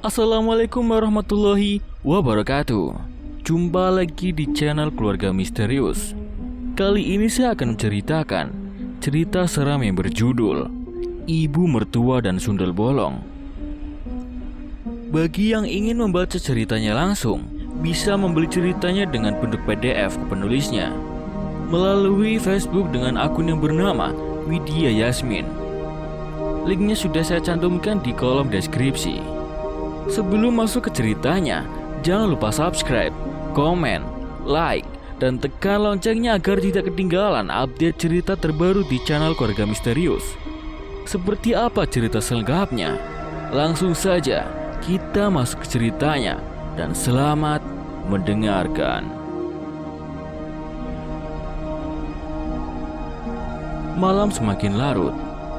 Assalamualaikum warahmatullahi wabarakatuh. Jumpa lagi di channel Keluarga Misterius. Kali ini saya akan menceritakan cerita seram yang berjudul Ibu Mertua dan Sundel Bolong. Bagi yang ingin membaca ceritanya langsung, bisa membeli ceritanya dengan bentuk PDF ke penulisnya melalui Facebook dengan akun yang bernama Widya Yasmin. Linknya sudah saya cantumkan di kolom deskripsi. Sebelum masuk ke ceritanya, jangan lupa subscribe, komen, like, dan tekan loncengnya agar tidak ketinggalan update cerita terbaru di channel Keluarga Misterius. Seperti apa cerita selengkapnya? Langsung saja kita masuk ke ceritanya dan selamat mendengarkan. Malam semakin larut,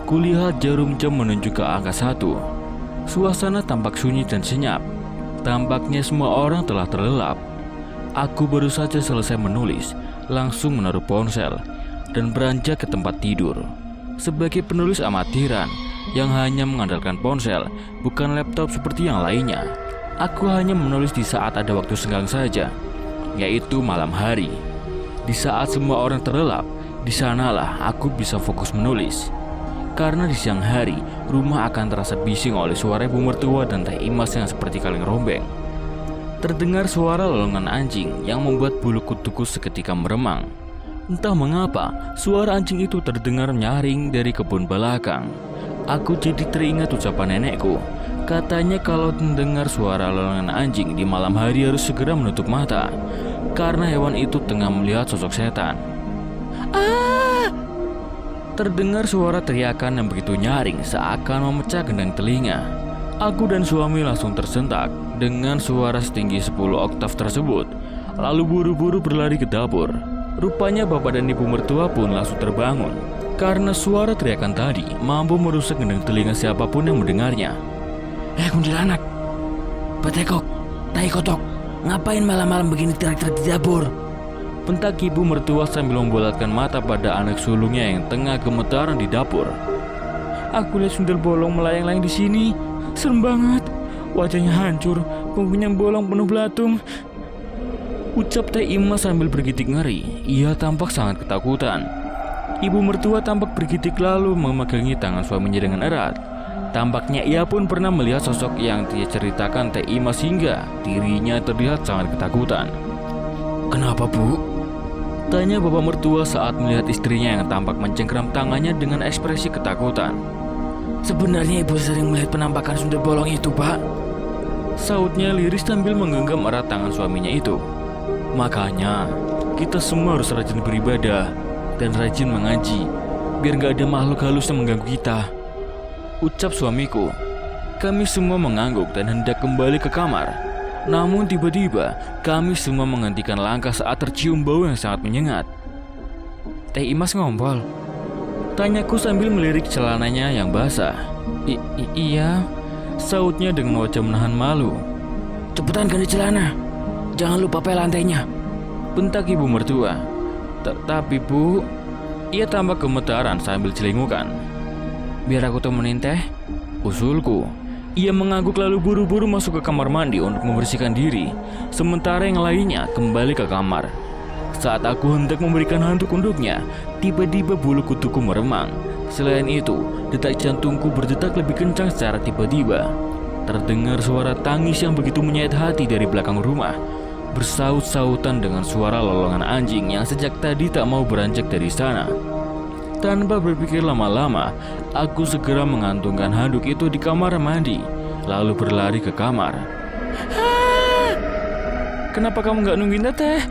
kulihat jarum jam menunjuk ke angka 1. Suasana tampak sunyi dan senyap. Tampaknya semua orang telah terlelap. Aku baru saja selesai menulis, langsung menaruh ponsel dan beranjak ke tempat tidur. Sebagai penulis amatiran yang hanya mengandalkan ponsel, bukan laptop seperti yang lainnya, aku hanya menulis di saat ada waktu senggang saja, yaitu malam hari. Di saat semua orang terlelap, di sanalah aku bisa fokus menulis. Karena di siang hari, rumah akan terasa bising oleh suara ibu mertua dan Teh Imas yang seperti kaleng rombeng. Terdengar suara lolongan anjing yang membuat bulu kutuku seketika meremang. Entah mengapa, suara anjing itu terdengar nyaring dari kebun belakang. Aku jadi teringat ucapan nenekku. Katanya kalau mendengar suara lolongan anjing di malam hari harus segera menutup mata, karena hewan itu tengah melihat sosok setan. Terdengar suara teriakan yang begitu nyaring seakan memecah gendang telinga. Aku dan suami langsung tersentak dengan suara setinggi 10 oktav tersebut. Lalu buru-buru berlari ke dapur. Rupanya bapak dan ibu mertua pun langsung terbangun, karena suara teriakan tadi mampu merusak gendang telinga siapapun yang mendengarnya. Kuntilanak, Petekok, Tai Kotok, ngapain malam-malam begini teriak-teriak di dapur? Bentak ibu mertua sambil membulatkan mata pada anak sulungnya yang tengah gemetaran di dapur. Aku lihat sundel bolong melayang-layang di sini. Serem banget. Wajahnya hancur, punggungnya bolong penuh belatung. Ucap Teh Imas sambil bergidik ngeri. Ia tampak sangat ketakutan. Ibu mertua tampak bergidik lalu memegangi tangan suaminya dengan erat. Tampaknya ia pun pernah melihat sosok yang dia ceritakan Teh Imas hingga dirinya terlihat sangat ketakutan. Kenapa, Bu? Tanya bapak mertua saat melihat istrinya yang tampak mencengkram tangannya dengan ekspresi ketakutan. Sebenarnya ibu sering melihat penampakan sundel bolong itu, Pak. Sautnya liris sambil menggenggam erat tangan suaminya itu. Makanya kita semua harus rajin beribadah dan rajin mengaji, biar gak ada makhluk halus yang mengganggu kita, ucap suamiku. Kami semua mengangguk dan hendak kembali ke kamar. Namun tiba-tiba kami semua menghentikan langkah saat tercium bau yang sangat menyengat. Teh Imas ngompol? Tanyaku sambil melirik celananya yang basah. Iya, sautnya dengan wajah menahan malu. Cepetan ganti celana, jangan lupa pel lantainya, bentak ibu mertua. Tapi Bu, ia tampak gemetaran sambil celingukan. Biar aku temenin Teh, usulku. Ia mengangguk lalu buru-buru masuk ke kamar mandi untuk membersihkan diri, sementara yang lainnya kembali ke kamar. Saat aku hendak memberikan handuk untuknya, tiba-tiba bulu kutuku meremang. Selain itu, detak jantungku berdetak lebih kencang secara tiba-tiba. Terdengar suara tangis yang begitu menyayat hati dari belakang rumah, bersaut-sautan dengan suara lolongan anjing yang sejak tadi tak mau beranjak dari sana. Tanpa berpikir lama-lama, aku segera mengantungkan handuk itu di kamar mandi, lalu berlari ke kamar. Kenapa kamu gak nungguin Teteh?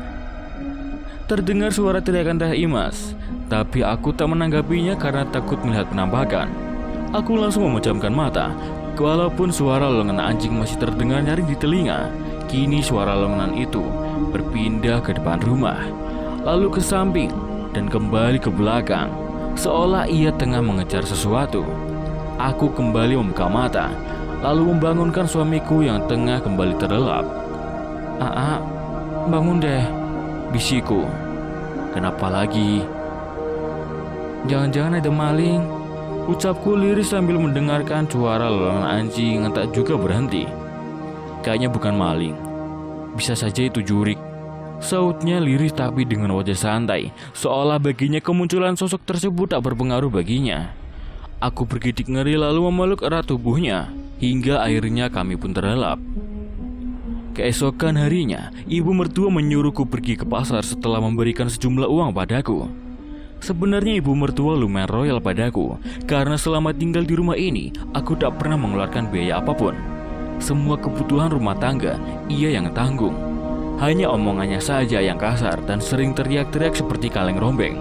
Terdengar suara teriakan Teh Imas, tapi aku tak menanggapinya karena takut melihat penampakan. Aku langsung memejamkan mata. Walaupun suara lolongan anjing masih terdengar nyaring di telinga, kini suara lolongan itu berpindah ke depan rumah, lalu ke samping, dan kembali ke belakang. Seolah ia tengah mengejar sesuatu. Aku kembali membuka mata, lalu membangunkan suamiku yang tengah kembali terlelap. Bangun deh, bisiku. Kenapa lagi? Jangan-jangan ada maling, ucapku liris sambil mendengarkan suara lolongan anjing yang tak juga berhenti. Kayaknya bukan maling. Bisa saja itu jurik. Sautnya lirih tapi dengan wajah santai, seolah baginya kemunculan sosok tersebut tak berpengaruh baginya. Aku bergidik ngeri lalu memeluk erat tubuhnya, hingga akhirnya kami pun terlelap. Keesokan harinya, ibu mertua menyuruhku pergi ke pasar setelah memberikan sejumlah uang padaku. Sebenarnya ibu mertua lumayan royal padaku, karena selama tinggal di rumah ini, aku tak pernah mengeluarkan biaya apapun. Semua kebutuhan rumah tangga, ia yang tanggung. Hanya omongannya saja yang kasar dan sering teriak-teriak seperti kaleng rombeng.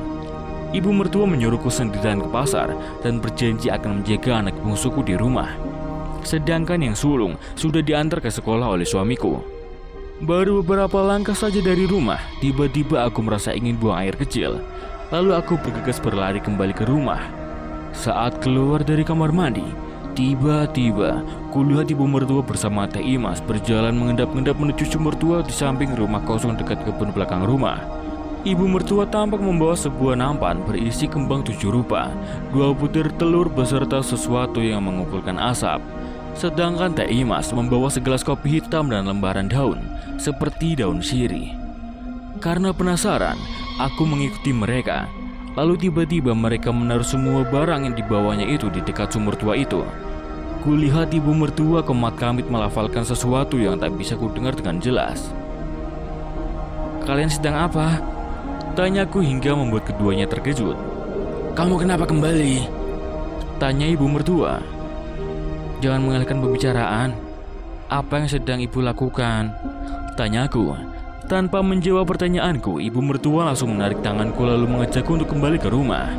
Ibu mertua menyuruhku sendirian ke pasar dan berjanji akan menjaga anak bungsuku di rumah. Sedangkan yang sulung sudah diantar ke sekolah oleh suamiku. Baru beberapa langkah saja dari rumah, tiba-tiba aku merasa ingin buang air kecil. Lalu aku bergegas berlari kembali ke rumah. Saat keluar dari kamar mandi, tiba-tiba kulihat ibu mertua bersama Teh Imas berjalan mengendap-endap menuju sumur tua di samping rumah kosong dekat kebun belakang rumah. Ibu mertua tampak membawa sebuah nampan berisi kembang 7 rupa, 2 butir telur beserta sesuatu yang mengumpulkan asap. Sedangkan Teh Imas membawa segelas kopi hitam dan lembaran daun, seperti daun sirih. Karena penasaran, aku mengikuti mereka. Lalu tiba-tiba mereka menaruh semua barang yang dibawanya itu di dekat sumur tua itu. Kulihat ibu mertua kemat-kamit melafalkan sesuatu yang tak bisa kudengar dengan jelas. "Kalian sedang apa?" tanyaku hingga membuat keduanya terkejut. Kamu kenapa kembali? Tanya ibu mertua. "Jangan mengalihkan pembicaraan. Apa yang sedang ibu lakukan?" tanyaku. Tanpa menjawab pertanyaanku, ibu mertua langsung menarik tanganku lalu mengajakku untuk kembali ke rumah.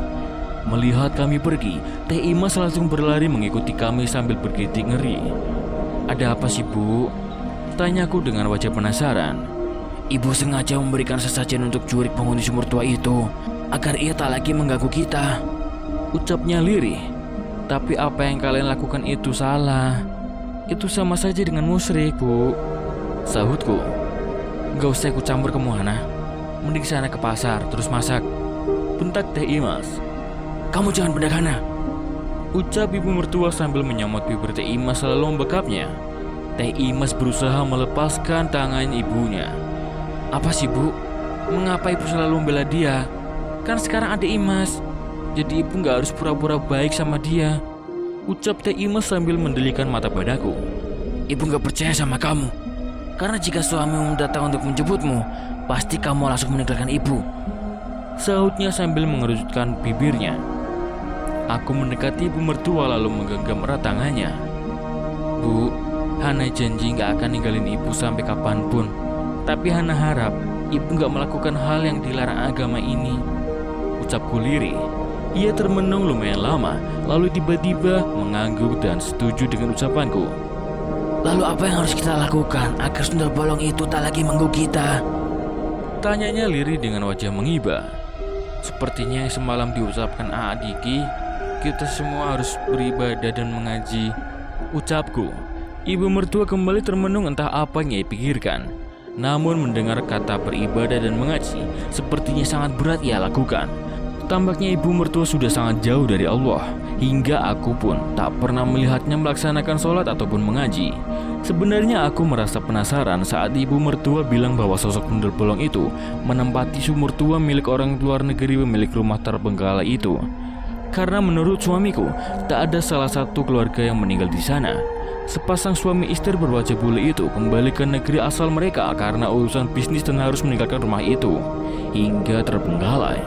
Melihat kami pergi, Teh Imas langsung berlari mengikuti kami sambil bergidik ngeri. "Ada apa sih, Bu?" tanyaku dengan wajah penasaran. Ibu sengaja memberikan sesajen untuk jurik penghuni sumur tua itu, agar ia tak lagi mengganggu kita, ucapnya lirih. "Tapi apa yang kalian lakukan itu salah. Itu sama saja dengan musyrik, Bu," sahutku. "Gak usah ikut campur kamu, Hana. Mending sana ke pasar, terus masak," bentak Teh Imas. "Kamu jangan bedak, Hana," ucap ibu mertua sambil menyomot bibir Teh Imas lalu membekapnya. Teh Imas berusaha melepaskan tangan ibunya. "Apa sih, Bu? Mengapa ibu selalu membela dia? Kan sekarang ada Imas. Jadi ibu gak harus pura-pura baik sama dia," ucap Teh Imas sambil mendelikan mata padaku. "Ibu gak percaya sama kamu. Karena jika suamimu datang untuk menjemputmu, pasti kamu langsung meninggalkan ibu," sahutnya sambil mengerutkan bibirnya. Aku mendekati ibu mertua lalu menggenggam erat tangannya. "Bu, Hana janji gak akan ninggalin ibu sampai kapanpun. Tapi Hana harap ibu gak melakukan hal yang dilarang agama ini," ucapku lirih. Ia termenung lumayan lama, lalu tiba-tiba mengangguk dan setuju dengan ucapanku. "Lalu apa yang harus kita lakukan agar sundel bolong itu tak lagi mengganggu kita?" tanyanya lirih dengan wajah mengiba. "Sepertinya yang semalam diucapkan Diki, kita semua harus beribadah dan mengaji," ucapku. Ibu mertua kembali termenung entah apa yang ia pikirkan. Namun mendengar kata beribadah dan mengaji sepertinya sangat berat ia lakukan. Tampaknya ibu mertua sudah sangat jauh dari Allah, hingga aku pun tak pernah melihatnya melaksanakan sholat ataupun mengaji. Sebenarnya aku merasa penasaran saat ibu mertua bilang bahwa sosok sundel bolong itu menempati sumur tua milik orang luar negeri pemilik rumah terbengkalai itu. Karena menurut suamiku, tak ada salah satu keluarga yang meninggal di sana. Sepasang suami istri berwajah bule itu kembali ke negeri asal mereka karena urusan bisnis dan harus meninggalkan rumah itu hingga terbengkalai.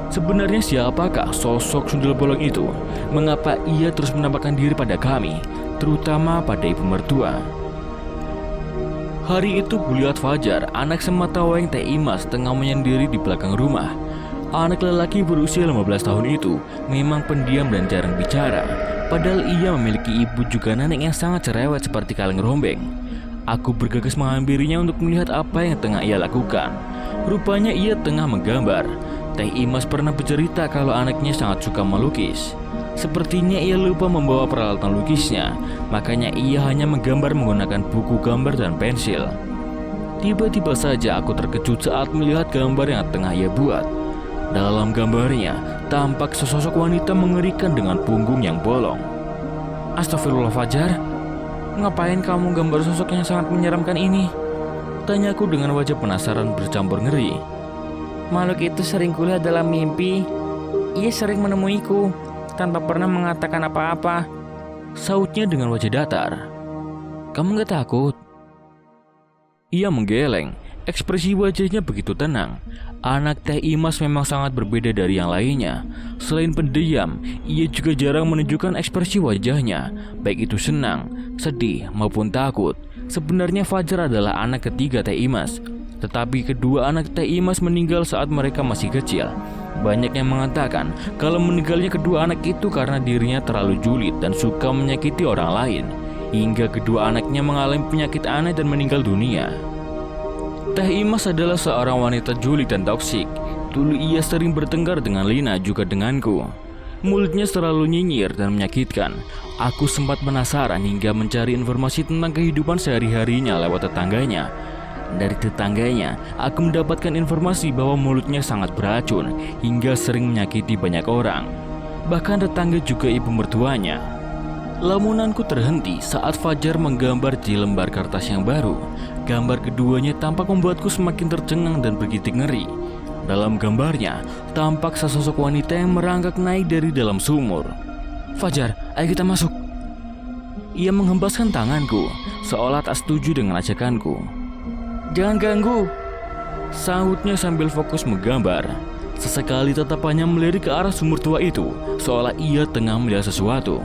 Sebenarnya siapakah sosok sundel bolong itu? Mengapa ia terus menampakkan diri pada kami, terutama pada ibu mertua? Hari itu kulihat Fajar, anak sematawayang Teh Imas, tengah menyendiri di belakang rumah. Anak lelaki berusia 15 tahun itu memang pendiam dan jarang bicara. Padahal ia memiliki ibu juga nenek yang sangat cerewet seperti kaleng rombeng. Aku bergegas menghampirinya untuk melihat apa yang tengah ia lakukan. Rupanya ia tengah menggambar. Teh Imas pernah bercerita kalau anaknya sangat suka melukis. Sepertinya ia lupa membawa peralatan lukisnya, makanya ia hanya menggambar menggunakan buku gambar dan pensil. Tiba-tiba saja aku terkejut saat melihat gambar yang tengah ia buat. Dalam gambarnya, tampak sesosok wanita mengerikan dengan punggung yang bolong. "Astagfirullah, Fajar, Ngapain kamu gambar sosok yang sangat menyeramkan ini? Tanyaku dengan wajah penasaran bercampur ngeri. Makhluk itu sering kulihat dalam mimpi. Ia sering menemuiku tanpa pernah mengatakan apa-apa. Sautnya dengan wajah datar. Kamu gak takut? Ia menggeleng. Ekspresi wajahnya begitu tenang. Anak Teh Imas memang sangat berbeda dari yang lainnya. Selain pendiam, ia juga jarang menunjukkan ekspresi wajahnya, baik itu senang, sedih, maupun takut. Sebenarnya Fajar adalah anak ketiga Teh Imas, tetapi kedua anak Teh Imas meninggal saat mereka masih kecil. Banyak yang mengatakan kalau meninggalnya kedua anak itu karena dirinya terlalu julid dan suka menyakiti orang lain, hingga kedua anaknya mengalami penyakit aneh dan meninggal dunia. Teh Imas adalah seorang wanita julid dan toksik. Dulu ia sering bertengkar dengan Lina, juga denganku. Mulutnya selalu nyinyir dan menyakitkan. Aku sempat penasaran hingga mencari informasi tentang kehidupan sehari-harinya lewat tetangganya. Dari tetangganya, aku mendapatkan informasi bahwa mulutnya sangat beracun hingga sering menyakiti banyak orang. Bahkan tetangga juga ibu mertuanya. Lamunanku terhenti saat Fajar menggambar di lembar kertas yang baru. Gambar keduanya tampak membuatku semakin tercengang dan begitu ngeri. Dalam gambarnya, tampak sesosok wanita yang merangkak naik dari dalam sumur. Fajar, ayo kita masuk. Ia menghempaskan tanganku, seolah tak setuju dengan ajakanku. Jangan ganggu, sahutnya sambil fokus menggambar. Sesekali tatapannya melirik ke arah sumur tua itu, seolah ia tengah melihat sesuatu.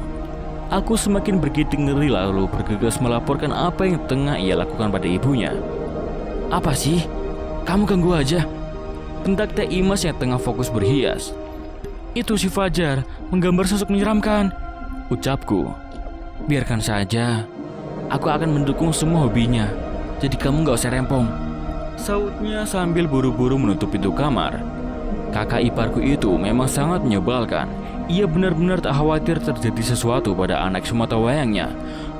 Aku semakin begitu ngeri lalu bergegas melaporkan apa yang tengah ia lakukan pada ibunya. Apa sih? Kamu ganggu aja. Bentak Teh Imas yang tengah fokus berhias. Itu si Fajar menggambar sosok menyeramkan, ucapku. Biarkan saja. Aku akan mendukung semua hobinya. Jadi kamu gak usah rempong, sautnya sambil buru-buru menutup pintu kamar. Kakak iparku itu memang sangat menyebalkan. Ia benar-benar tak khawatir terjadi sesuatu pada anak semata wayangnya.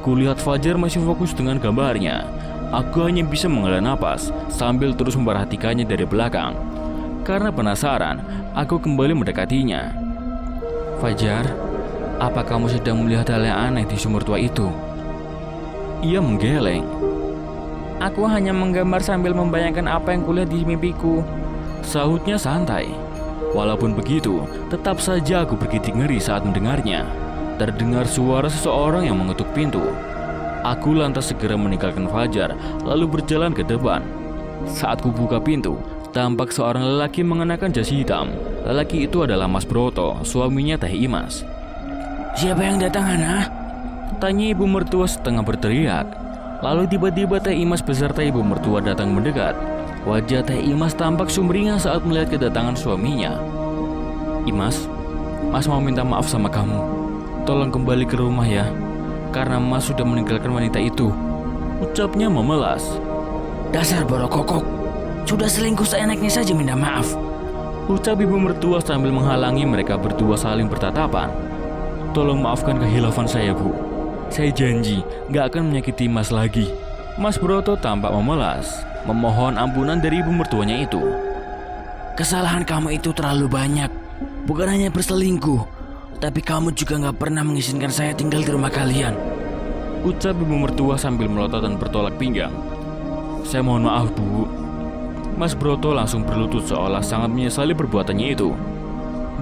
Kulihat Fajar masih fokus dengan gambarnya. Aku hanya bisa menghela napas sambil terus memperhatikannya dari belakang. Karena penasaran, aku kembali mendekatinya. Fajar, apa kamu sedang melihat hal yang aneh di sumur tua itu? Ia menggeleng. Aku hanya menggambar sambil membayangkan apa yang kulihat di mimpiku, sahutnya santai. Walaupun begitu, tetap saja aku begitu ngeri saat mendengarnya. Terdengar suara seseorang yang mengetuk pintu. Aku lantas segera meninggalkan Fajar, lalu berjalan ke depan. Saat ku buka pintu, tampak seorang lelaki mengenakan jas hitam. Lelaki itu adalah Mas Broto, suaminya Teh Imas. Siapa yang datang, Hana? Tanya ibu mertua setengah berteriak. Lalu tiba-tiba Teh Imas beserta ibu mertua datang mendekat. Wajah Teh Imas tampak sumringah saat melihat kedatangan suaminya. Imas, Mas mau minta maaf sama kamu. Tolong kembali ke rumah ya, karena Mas sudah meninggalkan wanita itu, ucapnya memelas. Dasar borokokok, sudah selingkuh seenaknya saja minta maaf, ucap ibu mertua sambil menghalangi mereka berdua saling bertatapan. Tolong maafkan kehilafan saya, Bu. Saya janji gak akan menyakiti Mas lagi. Mas Broto tampak memelas, memohon ampunan dari ibu mertuanya itu. Kesalahan kamu itu terlalu banyak. Bukan hanya berselingkuh, tapi kamu juga gak pernah mengizinkan saya tinggal di rumah kalian, ucap ibu mertua sambil melotot dan bertolak pinggang. Saya mohon maaf, Bu. Mas Broto langsung berlutut seolah sangat menyesali perbuatannya itu.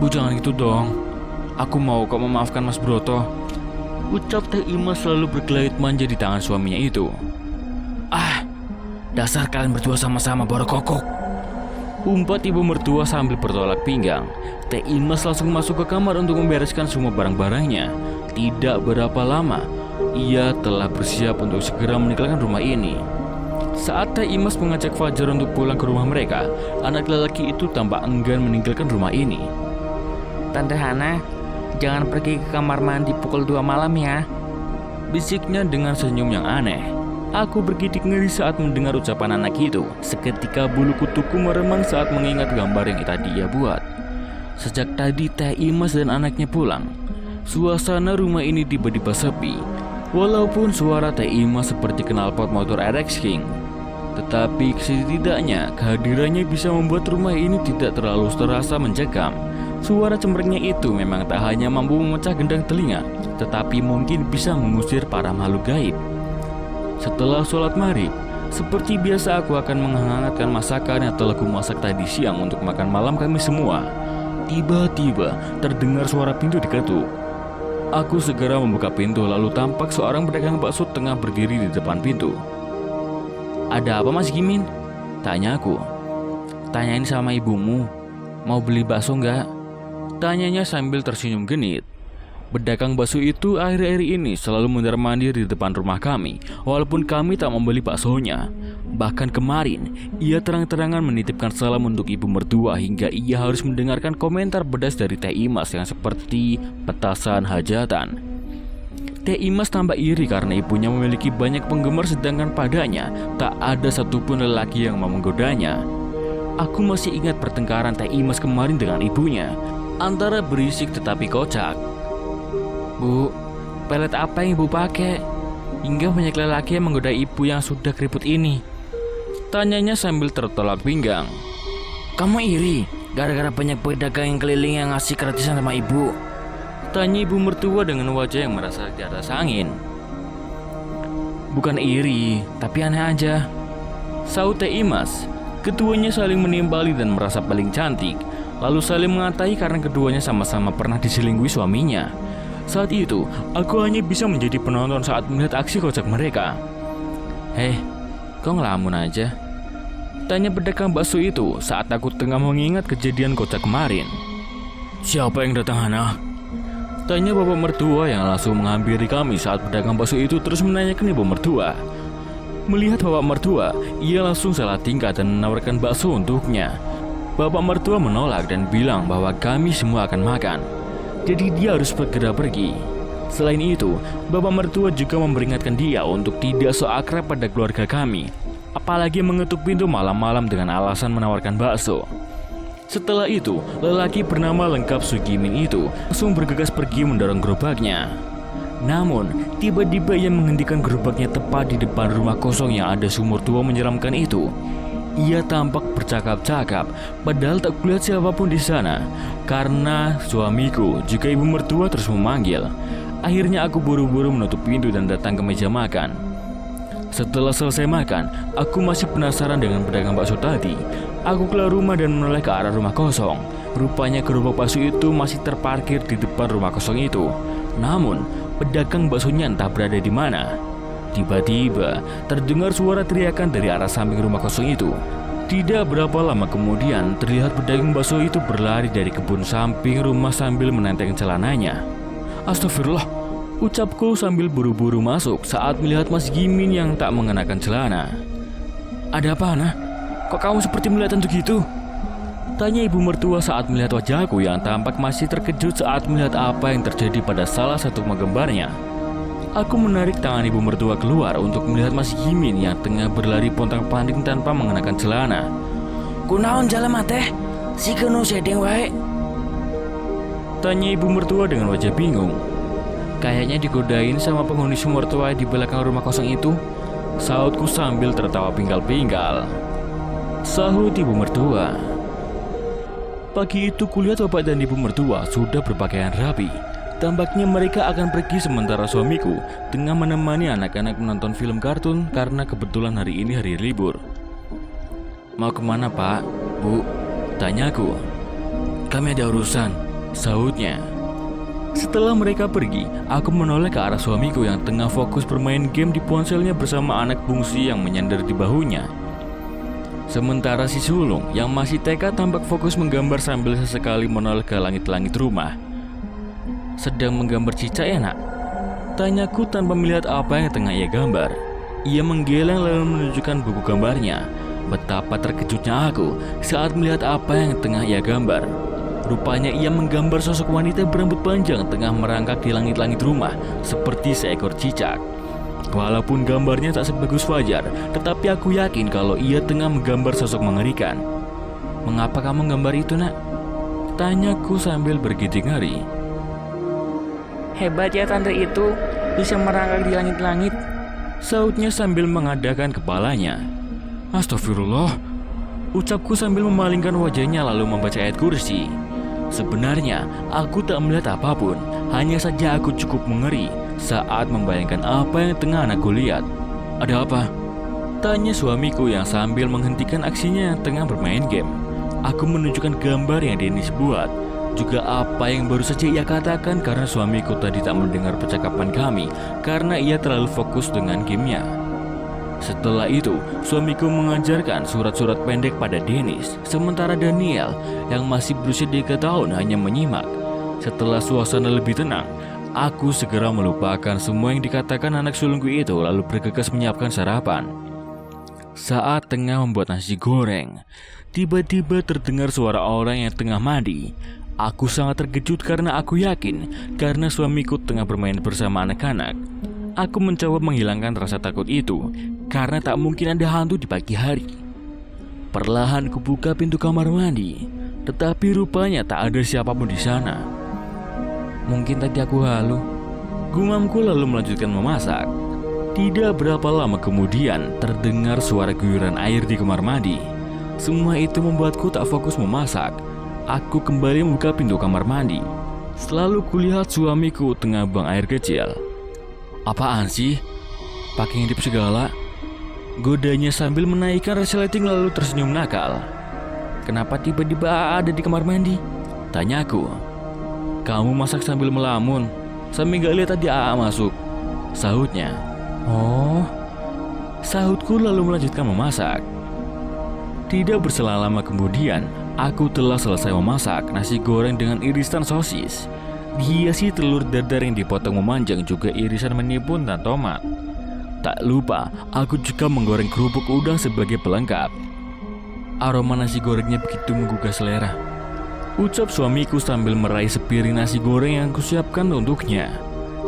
Bu, jangan gitu dong. Aku mau kok memaafkan Mas Broto, ucap Teh Imas selalu bergelayut manja di tangan suaminya itu. Ah, dasar kalian berdua sama-sama borokokok, umpat ibu mertua sambil bertolak pinggang. Teh Imas langsung masuk ke kamar untuk membereskan semua barang-barangnya. Tidak berapa lama, ia telah bersiap untuk segera meninggalkan rumah ini. Saat Teh Imas mengajak Fajar untuk pulang ke rumah mereka, anak lelaki itu tampak enggan meninggalkan rumah ini. Tante Hana, jangan pergi ke kamar mandi pukul 2 malam ya, bisiknya dengan senyum yang aneh. Aku bergidik ngeri saat mendengar ucapan anak itu. Seketika bulu kutuku meremang saat mengingat gambar yang tadi ia buat. Sejak tadi Teh Imas dan anaknya pulang, suasana rumah ini tiba-tiba sepi. Walaupun suara Teh Imas seperti knalpot motor RX King, tetapi setidaknya kehadirannya bisa membuat rumah ini tidak terlalu terasa mencekam. Suara cemberengnya itu memang tak hanya mampu memecah gendang telinga, tetapi mungkin bisa mengusir para makhluk gaib. Setelah sholat maghrib, seperti biasa aku akan menghangatkan masakan atau lagu masak tadi siang untuk makan malam kami semua. Tiba-tiba terdengar suara pintu diketuk. Aku segera membuka pintu, lalu tampak seorang pedagang bakso tengah berdiri di depan pintu. "Ada apa Mas Gimin?" tanya aku. "Tanyain sama ibumu, mau beli bakso nggak?" tanyanya sambil tersenyum genit. Pedagang bakso itu akhir-akhir ini selalu mondar-mandir di depan rumah kami, walaupun kami tak membeli baksonya. Bahkan kemarin, ia terang-terangan menitipkan salam untuk ibu mertua hingga ia harus mendengarkan komentar pedas dari Teh Imas yang seperti petasan hajatan. Teh Imas tambah iri karena ibunya memiliki banyak penggemar sedangkan padanya tak ada satupun lelaki yang mau menggodanya. Aku masih ingat pertengkaran Teh Imas kemarin dengan ibunya, antara berisik tetapi kocak. "Bu, pelet apa yang ibu pakai? Hingga banyak lelaki yang menggoda ibu yang sudah keriput ini?" tanyanya sambil tertolak pinggang. Kamu iri gara-gara banyak pedagang yang keliling yang ngasih gratisan sama ibu? Tanya ibu mertua dengan wajah yang merasa di atas angin. "Bukan iri, tapi aneh aja," sahut Teh Imas. Keduanya saling menimpali dan merasa paling cantik, lalu saling mengatai karena keduanya sama-sama pernah diselingkuhi suaminya. Saat itu, aku hanya bisa menjadi penonton saat melihat aksi kocak mereka. Kok ngelamun aja?" tanya pedagang bakso itu saat aku tengah mengingat kejadian kocak kemarin. Siapa yang datang, Hana? Tanya bapak mertua yang langsung menghampiri kami saat pedagang bakso itu terus menanyakan ibu mertua. Melihat bapak mertua, ia langsung salah tingkah dan menawarkan bakso untuknya. Bapak mertua menolak dan bilang bahwa kami semua akan makan, jadi dia harus segera pergi. Selain itu, bapak mertua juga memperingatkan dia untuk tidak so akrab pada keluarga kami, apalagi mengetuk pintu malam-malam dengan alasan menawarkan bakso. Setelah itu, lelaki bernama lengkap Sugimin itu langsung bergegas pergi mendorong gerobaknya. Namun, tiba-tiba ia menghentikan gerobaknya tepat di depan rumah kosong yang ada sumur tua menyeramkan itu. Ia tampak bercakap-cakap, padahal tak kulihat siapapun di sana, karena suamiku juga ibu mertua terus memanggil. Akhirnya aku buru-buru menutup pintu dan datang ke meja makan. Setelah selesai makan, aku masih penasaran dengan pedagang bakso tadi. Aku keluar rumah dan menoleh ke arah rumah kosong. Rupanya gerobak bakso itu masih terparkir di depan rumah kosong itu. Namun, pedagang baksonya entah berada di mana. Tiba-tiba, terdengar suara teriakan dari arah samping rumah kosong itu. Tidak berapa lama kemudian, terlihat pedagang bakso itu berlari dari kebun samping rumah sambil menenteng celananya. Astagfirullah, ucapku sambil buru-buru masuk saat melihat Mas Gimin yang tak mengenakan celana. Ada apa, Hana? Kok kamu seperti melihat hantu gitu? Tanya ibu mertua saat melihat wajahku yang tampak masih terkejut saat melihat apa yang terjadi pada salah satu penggembarnya. Aku menarik tangan ibu mertua keluar untuk melihat Mas Gimin yang tengah berlari pontang-panting tanpa mengenakan celana. Kunaon jalan teh? Si kenu sedeng wae. Tanya ibu mertua dengan wajah bingung. Kayaknya digodain sama penghuni sumur tua di belakang rumah kosong itu, sahutku sambil tertawa pinggal-pinggal. Sahut ibu mertua. Pagi itu kulihat bapak dan ibu mertua sudah berpakaian rapi. Tampaknya mereka akan pergi sementara suamiku tengah menemani anak-anak menonton film kartun karena kebetulan hari ini hari libur. Mau kemana Pak, Bu? Tanyaku. Kami ada urusan, sahutnya. Setelah mereka pergi, aku menoleh ke arah suamiku yang tengah fokus bermain game di ponselnya bersama anak bungsu yang menyandar di bahunya. Sementara si sulung yang masih TK tampak fokus menggambar sambil sesekali menoleh ke langit-langit rumah. Sedang menggambar cicak ya nak? Tanyaku tanpa melihat apa yang tengah ia gambar. Ia menggeleng lalu menunjukkan buku gambarnya. Betapa terkejutnya aku saat melihat apa yang tengah ia gambar. Rupanya ia menggambar sosok wanita berambut panjang tengah merangkak di langit-langit rumah seperti seekor cicak. Walaupun gambarnya tak sebagus Fajar, tetapi aku yakin kalau ia tengah menggambar sosok mengerikan. Mengapa kamu gambar itu nak? Tanyaku sambil bergidik ngeri. Hebat ya tante itu, bisa merangkak di langit-langit, sahutnya sambil mengadakan kepalanya. Astagfirullah, ucapku sambil memalingkan wajahnya lalu membaca ayat kursi. Sebenarnya aku tak melihat apapun, hanya saja aku cukup mengeri saat membayangkan apa yang tengah anakku lihat. Ada apa? Tanya suamiku yang sambil menghentikan aksinya yang tengah bermain game. Aku menunjukkan gambar yang Dennis buat, juga apa yang baru saja ia katakan karena suamiku tadi tak mendengar percakapan kami karena ia terlalu fokus dengan gamenya. Setelah itu, suamiku mengajarkan surat-surat pendek pada Dennis, sementara Daniel yang masih berusia 3 tahun hanya menyimak. Setelah suasana lebih tenang, aku segera melupakan semua yang dikatakan anak sulungku itu lalu bergegas menyiapkan sarapan. Saat tengah membuat nasi goreng, tiba-tiba terdengar suara orang yang tengah mandi. Aku sangat terkejut karena aku yakin karena suamiku tengah bermain bersama anak-anak. Aku mencoba menghilangkan rasa takut itu karena tak mungkin ada hantu di pagi hari. Perlahan kubuka pintu kamar mandi, tetapi rupanya tak ada siapapun di sana. Mungkin tadi aku halu, gumamku lalu melanjutkan memasak. Tidak berapa lama kemudian terdengar suara guyuran air di kamar mandi. Semua itu membuatku tak fokus memasak. Aku kembali membuka pintu kamar mandi. Selalu kulihat suamiku tengah buang air kecil. Apaan sih? Pakai ngintip segala. Godanya sambil menaikkan resleting lalu tersenyum nakal. Kenapa tiba-tiba ada di kamar mandi? Tanyaku. Kamu masak sambil melamun, sambil gak lihat tadi AA masuk, sahutnya. Oh, sahutku lalu melanjutkan memasak. Tidak berselang lama kemudian, aku telah selesai memasak nasi goreng dengan irisan sosis, dihiasi telur dadar yang dipotong memanjang, juga irisan menimbun dan tomat. Tak lupa, aku juga menggoreng kerupuk udang sebagai pelengkap. Aroma nasi gorengnya begitu menggugah selera, ucap suamiku sambil meraih sepiring nasi goreng yang kusiapkan untuknya.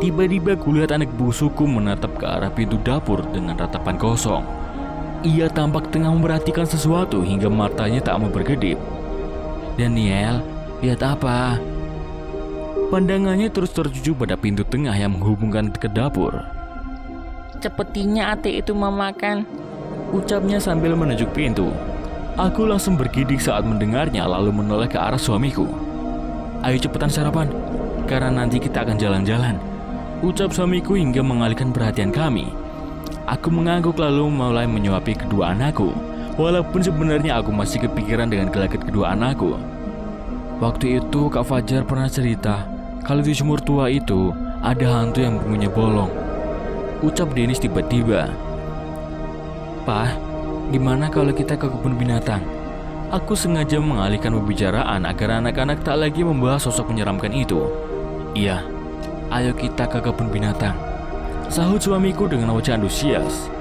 Tiba-tiba kulihat anak bungsuku menatap ke arah pintu dapur dengan tatapan kosong. Ia tampak tengah memperhatikan sesuatu hingga matanya tak mau berkedip. Daniel, lihat apa? Pandangannya terus tertuju pada pintu tengah yang menghubungkan ke dapur. Sepertinya ate itu mau makan, ucapnya sambil menunjuk pintu. Aku langsung bergidik saat mendengarnya lalu menoleh ke arah suamiku. Ayo cepetan sarapan, karena nanti kita akan jalan-jalan, ucap suamiku hingga mengalihkan perhatian kami. Aku mengangguk lalu mulai menyuapi kedua anakku, walaupun sebenarnya aku masih kepikiran dengan gelagat kedua anakku. Waktu itu Kak Fajar pernah cerita kalau di sumur tua itu ada hantu yang punya bolong, ucap Dennis tiba-tiba. Pak, gimana kalau kita ke kebun binatang? Aku sengaja mengalihkan pembicaraan agar anak-anak tak lagi membahas sosok menyeramkan itu. Iya, ayo kita ke kebun binatang, sahut suamiku dengan wajah antusias.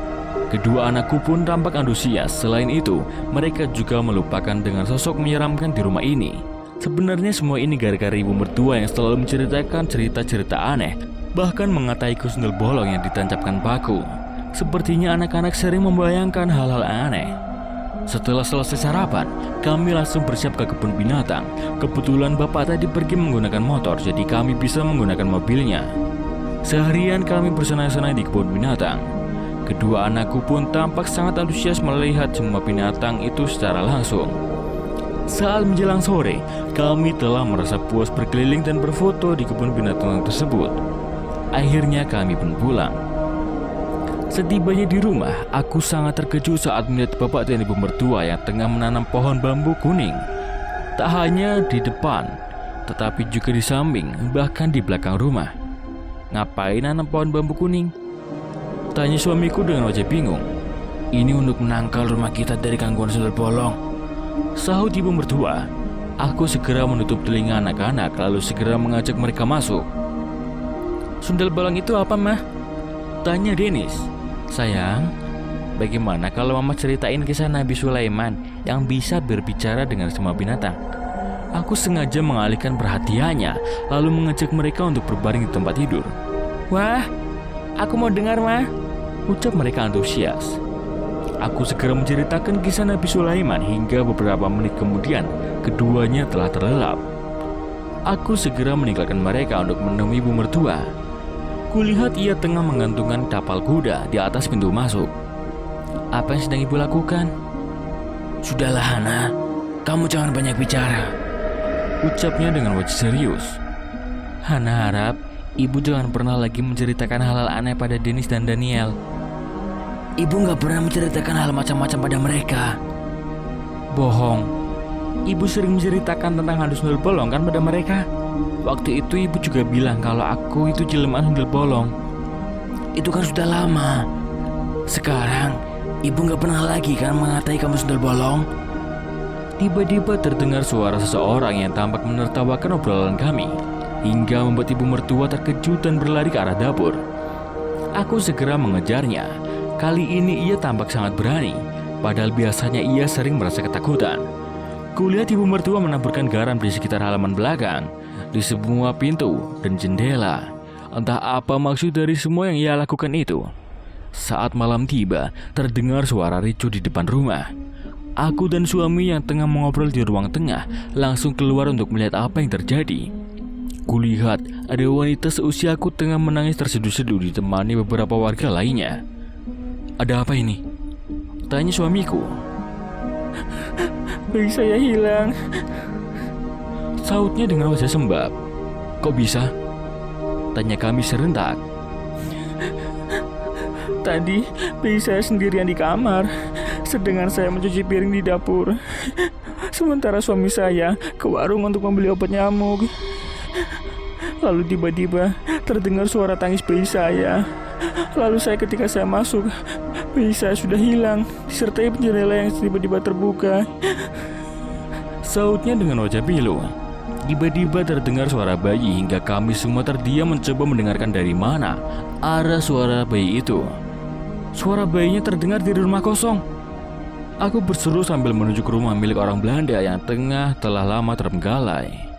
Kedua anakku pun tampak antusias. Selain itu, mereka juga melupakan dengan sosok menyeramkan di rumah ini. Sebenarnya semua ini gara-gara ibu mertua yang selalu menceritakan cerita-cerita aneh, bahkan mengataiku sundel bolong yang ditancapkan paku. Sepertinya anak-anak sering membayangkan hal-hal aneh. Setelah selesai sarapan, kami langsung bersiap ke kebun binatang. Kebetulan bapak tadi pergi menggunakan motor, jadi kami bisa menggunakan mobilnya. Seharian kami bersenang-senang di kebun binatang. Kedua anakku pun tampak sangat antusias melihat semua binatang itu secara langsung. Saat menjelang sore, kami telah merasa puas berkeliling dan berfoto di kebun binatang tersebut. Akhirnya kami pun pulang. Setibanya di rumah, aku sangat terkejut saat melihat bapak dan ibu mertua yang tengah menanam pohon bambu kuning. Tak hanya di depan, tetapi juga di samping, bahkan di belakang rumah. Ngapain nanam pohon bambu kuning? Tanya suamiku dengan wajah bingung. Ini untuk menangkal rumah kita dari gangguan sundel bolong, sahut ibu mertua. Aku segera menutup telinga anak-anak lalu segera mengajak mereka masuk. Sundel bolong itu apa, Mah? Tanya Dennis. Sayang, bagaimana kalau Mama ceritain kisah Nabi Sulaiman yang bisa berbicara dengan semua binatang? Aku sengaja mengalihkan perhatiannya lalu mengajak mereka untuk berbaring di tempat tidur. Wah, aku mau dengar, Mah, ucap mereka antusias. Aku segera menceritakan kisah Nabi Sulaiman hingga beberapa menit kemudian keduanya telah terlelap. Aku segera meninggalkan mereka untuk menemui ibu mertua. Kulihat ia tengah menggantungkan tapal kuda di atas pintu masuk. Apa yang sedang ibu lakukan? Sudahlah Hana, kamu jangan banyak bicara, ucapnya dengan wajah serius. Hana harap ibu jangan pernah lagi menceritakan hal-hal aneh pada Dennis dan Daniel. Ibu nggak pernah menceritakan hal macam-macam pada mereka. Bohong. Ibu sering menceritakan tentang hantu sundel bolong kan pada mereka? Waktu itu ibu juga bilang kalau aku itu jelmaan sundel bolong. Itu kan sudah lama. Sekarang, ibu nggak pernah lagi kan mengatai kamu sundel bolong? Tiba-tiba terdengar suara seseorang yang tampak menertawakan obrolan kami, hingga membuat ibu mertua terkejut dan berlari ke arah dapur. Aku segera mengejarnya. Kali ini ia tampak sangat berani, padahal biasanya ia sering merasa ketakutan. Kulihat ibu mertua menaburkan garam di sekitar halaman belakang, di semua pintu dan jendela. Entah apa maksud dari semua yang ia lakukan itu. Saat malam tiba, terdengar suara ricuh di depan rumah. Aku dan suami yang tengah mengobrol di ruang tengah langsung keluar untuk melihat apa yang terjadi. Kulihat ada wanita seusiaku tengah menangis terseduh-seduh ditemani beberapa warga lainnya. "Ada apa ini?" tanya suamiku. "Bayi saya hilang," sautnya dengan wajah sembab. "Kok bisa?" tanya kami serentak. "Tadi bayi saya sendirian di kamar, sedangkan saya mencuci piring di dapur. Sementara suami saya ke warung untuk membeli obat nyamuk. Lalu tiba-tiba terdengar suara tangis bayi saya. Lalu ketika saya masuk, bayi saya sudah hilang, disertai jendela yang tiba-tiba terbuka," sautnya dengan wajah pilu. Tiba-tiba terdengar suara bayi hingga kami semua terdiam mencoba mendengarkan dari mana arah suara bayi itu. Suara bayinya terdengar di rumah kosong. Aku berseru sambil menuju ke rumah milik orang Belanda yang telah lama terbengkalai.